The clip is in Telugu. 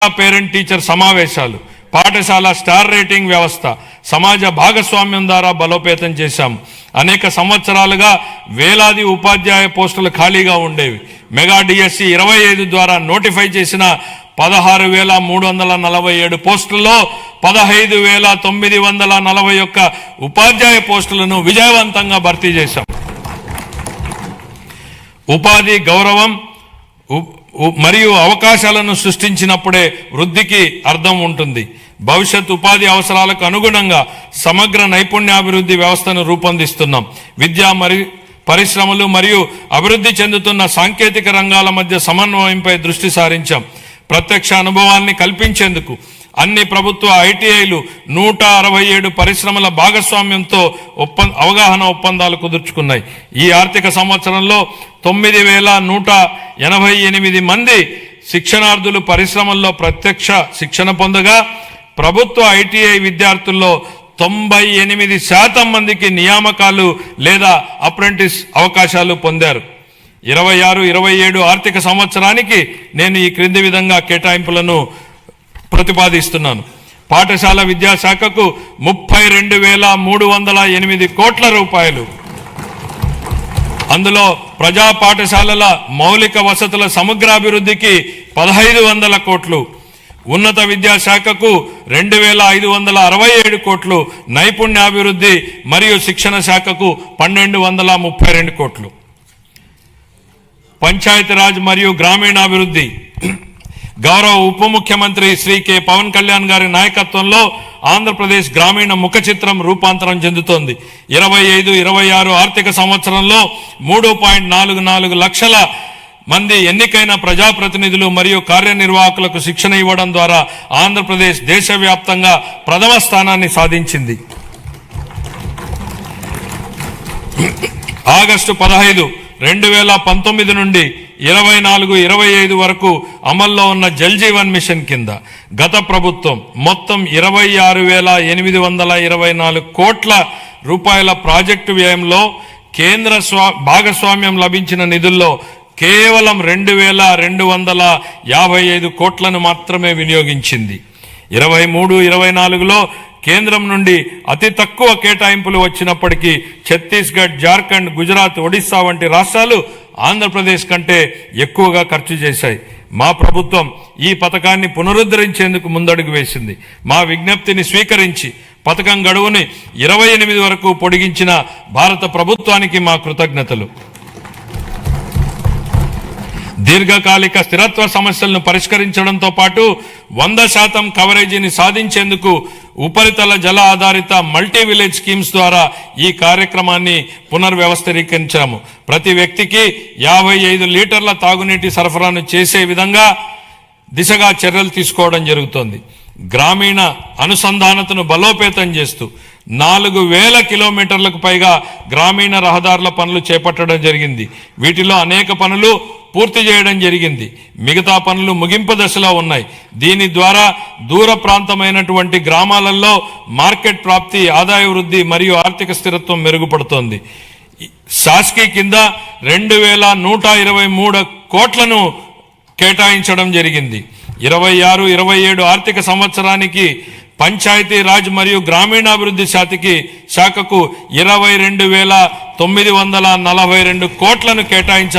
పేరెంట్ టీచర్ సమావేశాలు, పాఠశాల స్టార్ రేటింగ్ వ్యవస్థ, సమాజ భాగస్వామ్యం ద్వారా బలోపేతం చేశాం. అనేక సంవత్సరాలుగా వేలాది ఉపాధ్యాయ పోస్టులు ఖాళీగా ఉండేవి. మెగా డిఎస్సి 25 ద్వారా నోటిఫై చేసిన 16,347 పోస్టుల్లో 15,941 ఉపాధ్యాయ పోస్టులను విజయవంతంగా భర్తీ చేశాం. ఉపాధి గౌరవం మరియు అవకాశాలను సృష్టించినప్పుడే వృద్ధికి అర్థం ఉంటుంది. భవిష్యత్ ఉపాధి అవసరాలకు అనుగుణంగా సమగ్ర నైపుణ్యాభివృద్ధి వ్యవస్థను రూపొందిస్తున్నాం. విద్యా పరిశ్రమలు మరియు అభివృద్ధి చెందుతున్న సాంకేతిక రంగాల మధ్య సమన్వయంపై దృష్టి సారించాం. ప్రత్యక్ష అనుభవాల్ని కల్పించేందుకు అన్ని ప్రభుత్వ ఐటీఐలు 167 పరిశ్రమల భాగస్వామ్యంతో అవగాహన ఒప్పందాలు కుదుర్చుకున్నాయి. ఈ ఆర్థిక సంవత్సరంలో 9,188 మంది శిక్షణార్థులు పరిశ్రమల్లో ప్రత్యక్ష శిక్షణ పొందగా, ప్రభుత్వ ఐటీఐ విద్యార్థుల్లో 98% మందికి నియామకాలు లేదా అప్రెంటిస్ అవకాశాలు పొందారు. 26-27 ఆర్థిక సంవత్సరానికి నేను ఈ క్రింది విధంగా కేటాయింపులను ప్రతిపాదిస్తున్నాను. పాఠశాల విద్యాశాఖకు 32,308 కోట్ల రూపాయలు, అందులో ప్రజా పాఠశాలల మౌలిక వసతుల సమగ్రాభివృద్ధికి 1,500 కోట్లు, ఉన్నత విద్యాశాఖకు 2,567 కోట్లు, నైపుణ్యాభివృద్ధి మరియు శిక్షణ శాఖకు 1,232 కోట్లు. పంచాయతీరాజ్ మరియు గ్రామీణాభివృద్ధి గౌరవ ఉప ముఖ్యమంత్రి శ్రీ కె పవన్ కళ్యాణ్ గారి నాయకత్వంలో ఆంధ్రప్రదేశ్ గ్రామీణ ముఖ చిత్రం రూపాంతరం చెందుతోంది. 25-26 ఆర్థిక సంవత్సరంలో 3.44 లక్షల మంది ఎన్నికైన ప్రజాప్రతినిధులు మరియు కార్యనిర్వాహకులకు శిక్షణ ఇవ్వడం ద్వారా ఆంధ్రప్రదేశ్ దేశవ్యాప్తంగా ప్రథమ స్థానాన్ని సాధించింది. ఆగస్టు 15, 2019 నుండి 24-25 వరకు అమల్లో ఉన్న జల్ జీవన్ మిషన్ కింద గత ప్రభుత్వం మొత్తం 26,824 కోట్ల రూపాయల ప్రాజెక్టు వ్యయంలో కేంద్ర భాగస్వామ్యం లభించిన నిధుల్లో కేవలం 2,255 కోట్లను మాత్రమే వినియోగించింది. 23-24లో కేంద్రం నుండి అతి తక్కువ కేటాయింపులు వచ్చినప్పటికీ ఛత్తీస్గఢ్, జార్ఖండ్, గుజరాత్, ఒడిశా వంటి రాష్ట్రాలు ఆంధ్రప్రదేశ్ కంటే ఎక్కువగా ఖర్చు చేశాయి. మా ప్రభుత్వం ఈ పథకాన్ని పునరుద్ధరించేందుకు ముందడుగు వేసింది. మా విజ్ఞప్తిని స్వీకరించి పథకం గడువుని 28 వరకు పొడిగించిన భారత ప్రభుత్వానికి మా కృతజ్ఞతలు. దీర్ఘకాలిక స్థిరత్వ సమస్యలను పరిష్కరించడంతో పాటు 100% కవరేజీని సాధించేందుకు ఉపరితల జల ఆధారిత మల్టీ విలేజ్ స్కీమ్స్ ద్వారా ఈ కార్యక్రమాన్ని పునర్వ్యవస్థీకరించాము. ప్రతి వ్యక్తికి 55 లీటర్ల తాగునీటి సరఫరాను చేసే విధంగా దిశగా చర్యలు తీసుకోవడం జరుగుతోంది. గ్రామీణ అనుసంధానతను బలోపేతం చేస్తూ 4,000 కిలోమీటర్లకు పైగా గ్రామీణ రహదారుల పనులు చేపట్టడం జరిగింది. వీటిలో అనేక పనులు పూర్తి చేయడం జరిగింది. మిగతా పనులు ముగింపు దశలో ఉన్నాయి. దీని ద్వారా దూర ప్రాంతమైనటువంటి గ్రామాలలో మార్కెట్ ప్రాప్తి, ఆదాయ వృద్ధి మరియు ఆర్థిక స్థిరత్వం మెరుగుపడుతోంది. శాస్కీ కింద 2,123 కోట్లను కేటాయించడం జరిగింది. 26-27 ఆర్థిక సంవత్సరానికి పంచాయతీ రాజ్ మరియు గ్రామీణాభివృద్ధి శాఖకు 22,942 కోట్లను కేటాయించారు.